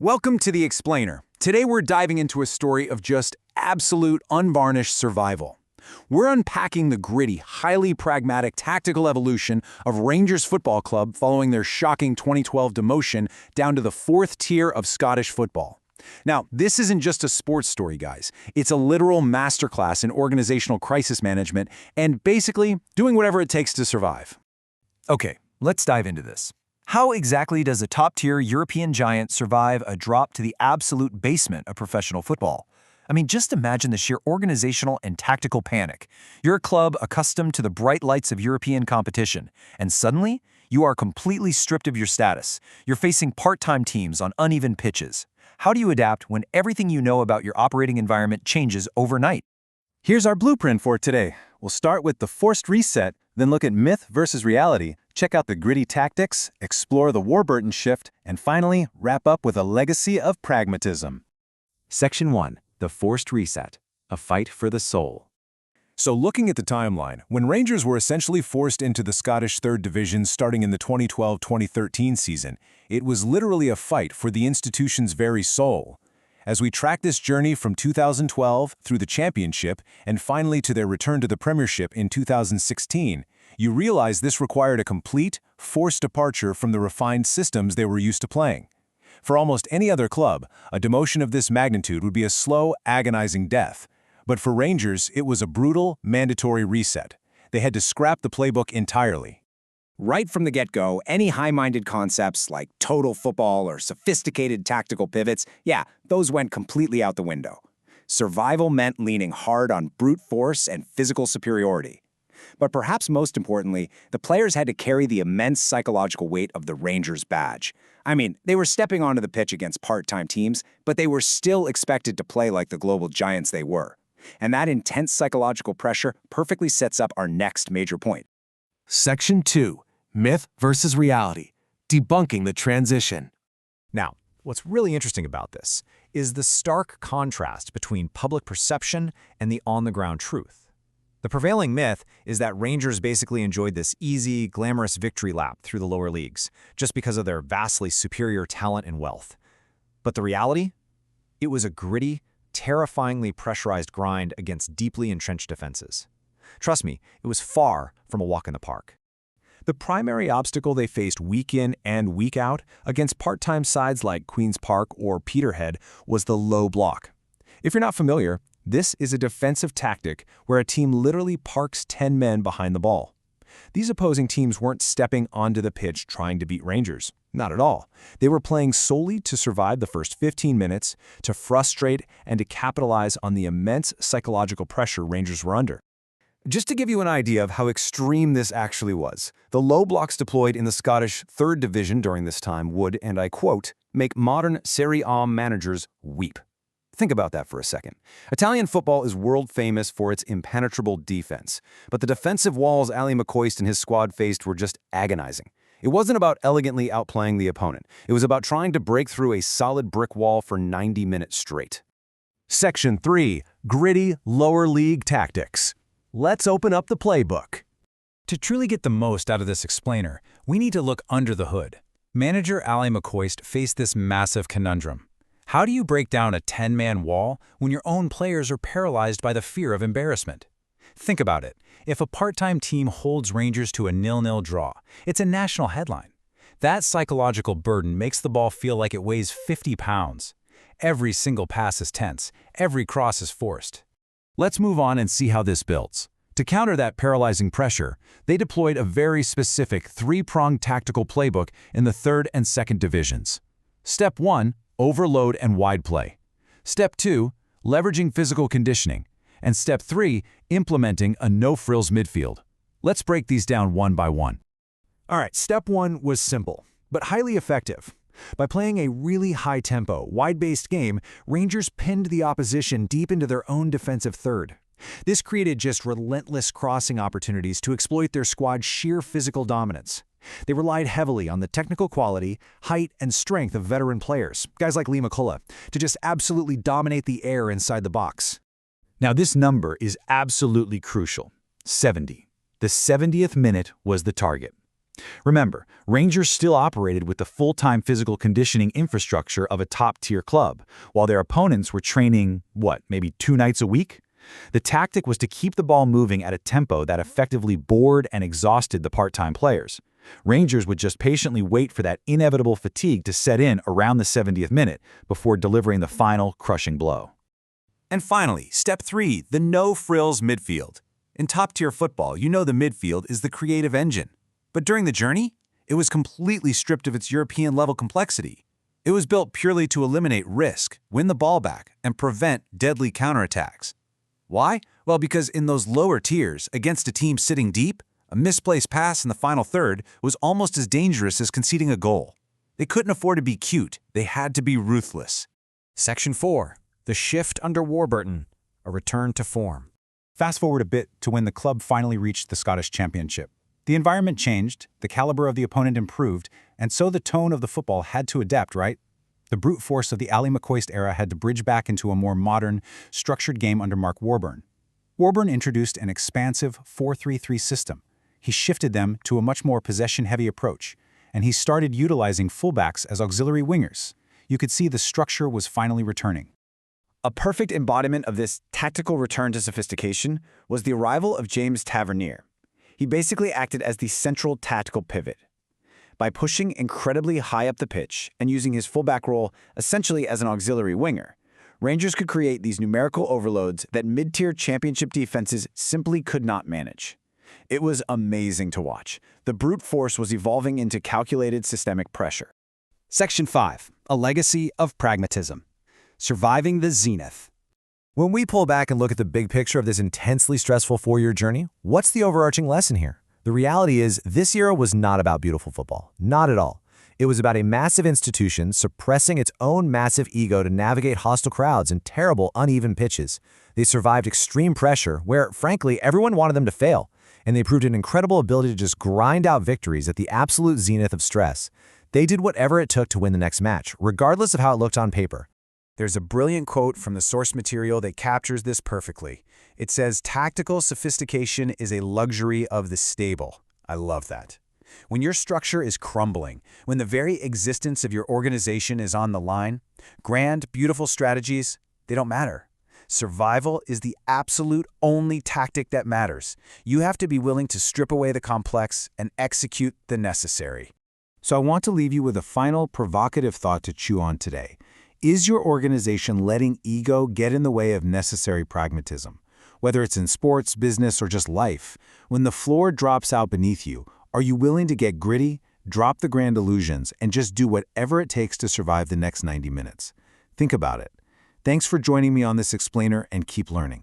Welcome to The Explainer. Today we're diving into a story of just absolute, unvarnished survival. We're unpacking the gritty, highly pragmatic tactical evolution of Rangers Football Club following their shocking 2012 demotion down to the fourth tier of Scottish football. Now, this isn't just a sports story, guys. It's a literal masterclass in organizational crisis management and basically doing whatever it takes to survive. Okay, let's dive into this. How exactly does a top-tier European giant survive a drop to the absolute basement of professional football? I mean, just imagine the sheer organizational and tactical panic. You're a club accustomed to the bright lights of European competition, and suddenly, you are completely stripped of your status. You're facing part-time teams on uneven pitches. How do you adapt when everything you know about your operating environment changes overnight? Here's our blueprint for today. We'll start with the forced reset, then look at myth versus reality, check out the gritty tactics, explore the Warburton shift, and finally, wrap up with a legacy of pragmatism. Section 1. The Forced Reset. A Fight for the Soul. So looking at the timeline, when Rangers were essentially forced into the Scottish 3rd Division starting in the 2012-2013 season, it was literally a fight for the institution's very soul. As we track this journey from 2012 through the Championship and finally to their return to the Premiership in 2016, you realize this required a complete, forced departure from the refined systems they were used to playing. For almost any other club, a demotion of this magnitude would be a slow, agonizing death. But for Rangers, it was a brutal, mandatory reset. They had to scrap the playbook entirely. Right from the get-go, any high-minded concepts like total football or sophisticated tactical pivots, those went completely out the window. Survival meant leaning hard on brute force and physical superiority. But perhaps most importantly, the players had to carry the immense psychological weight of the Rangers badge. I mean, they were stepping onto the pitch against part-time teams, but they were still expected to play like the global giants they were. And that intense psychological pressure perfectly sets up our next major point. Section 2. Myth versus reality. Debunking the transition. Now, what's really interesting about this is the stark contrast between public perception and the on-the-ground truth. The prevailing myth is that Rangers basically enjoyed this easy, glamorous victory lap through the lower leagues, just because of their vastly superior talent and wealth. But the reality? It was a gritty, terrifyingly pressurized grind against deeply entrenched defenses. Trust me, it was far from a walk in the park. The primary obstacle they faced week in and week out against part-time sides like Queen's Park or Peterhead was the low block. If you're not familiar, this is a defensive tactic where a team literally parks 10 men behind the ball. These opposing teams weren't stepping onto the pitch trying to beat Rangers. Not at all. They were playing solely to survive the first 15 minutes, to frustrate and to capitalize on the immense psychological pressure Rangers were under. Just to give you an idea of how extreme this actually was, the low blocks deployed in the Scottish 3rd Division during this time would, and I quote, make modern Serie A managers weep. Think about that for a second. Italian football is world famous for its impenetrable defense, but the defensive walls Ali McCoist and his squad faced were just agonizing. It wasn't about elegantly outplaying the opponent. It was about trying to break through a solid brick wall for 90 minutes straight. Section 3. Gritty lower league tactics. Let's open up the playbook. To truly get the most out of this explainer, we need to look under the hood. Manager Ali McCoist faced this massive conundrum. How do you break down a 10-man wall when your own players are paralyzed by the fear of embarrassment? Think about it. If a part-time team holds Rangers to a 0-0 draw, it's a national headline. That psychological burden makes the ball feel like it weighs 50 pounds. Every single pass is tense. Every cross is forced. Let's move on and see how this builds. To counter that paralyzing pressure, they deployed a very specific three-pronged tactical playbook in the 3rd and 2nd divisions. Step 1, overload and wide play. Step 2, leveraging physical conditioning. And Step 3, implementing a no-frills midfield. Let's break these down one by one. All right, step 1 was simple, but highly effective. By playing a really high-tempo, wide-based game, Rangers pinned the opposition deep into their own defensive third. This created just relentless crossing opportunities to exploit their squad's sheer physical dominance. They relied heavily on the technical quality, height, and strength of veteran players, guys like Lee McCullough, to just absolutely dominate the air inside the box. Now this number is absolutely crucial. 70. The 70th minute was the target. Remember, Rangers still operated with the full-time physical conditioning infrastructure of a top-tier club, while their opponents were training, maybe 2 nights a week? The tactic was to keep the ball moving at a tempo that effectively bored and exhausted the part-time players. Rangers would just patiently wait for that inevitable fatigue to set in around the 70th minute before delivering the final crushing blow. And finally, step 3, the no-frills midfield. In top-tier football, you know the midfield is the creative engine. But during the journey, it was completely stripped of its European-level complexity. It was built purely to eliminate risk, win the ball back, and prevent deadly counterattacks. Why? Well, because in those lower tiers, against a team sitting deep, a misplaced pass in the final third was almost as dangerous as conceding a goal. They couldn't afford to be cute. They had to be ruthless. Section 4. The shift under Warburton. A return to form. Fast forward a bit to when the club finally reached the Scottish Championship. The environment changed, the caliber of the opponent improved, and so the tone of the football had to adapt, right? The brute force of the McCoist era had to bridge back into a more modern, structured game under Mark Warburton. Warburton introduced an expansive 4-3-3 system. He shifted them to a much more possession-heavy approach, and he started utilizing fullbacks as auxiliary wingers. You could see the structure was finally returning. A perfect embodiment of this tactical return to sophistication was the arrival of James Tavernier. He basically acted as the central tactical pivot. By pushing incredibly high up the pitch and using his fullback role essentially as an auxiliary winger, Rangers could create these numerical overloads that mid-tier championship defenses simply could not manage. It was amazing to watch. The brute force was evolving into calculated systemic pressure. Section 5. A legacy of pragmatism. Surviving the zenith. When we pull back and look at the big picture of this intensely stressful 4-year journey, what's the overarching lesson here? The reality is, this era was not about beautiful football. Not at all. It was about a massive institution suppressing its own massive ego to navigate hostile crowds and terrible, uneven pitches. They survived extreme pressure where, frankly, everyone wanted them to fail, and they proved an incredible ability to just grind out victories at the absolute zenith of stress. They did whatever it took to win the next match, regardless of how it looked on paper. There's a brilliant quote from the source material that captures this perfectly. It says, "Tactical sophistication is a luxury of the stable." I love that. When your structure is crumbling, when the very existence of your organization is on the line, grand, beautiful strategies, they don't matter. Survival is the absolute only tactic that matters. You have to be willing to strip away the complex and execute the necessary. So I want to leave you with a final provocative thought to chew on today. Is your organization letting ego get in the way of necessary pragmatism? Whether it's in sports, business, or just life, when the floor drops out beneath you, are you willing to get gritty, drop the grand illusions, and just do whatever it takes to survive the next 90 minutes? Think about it. Thanks for joining me on this explainer, and keep learning.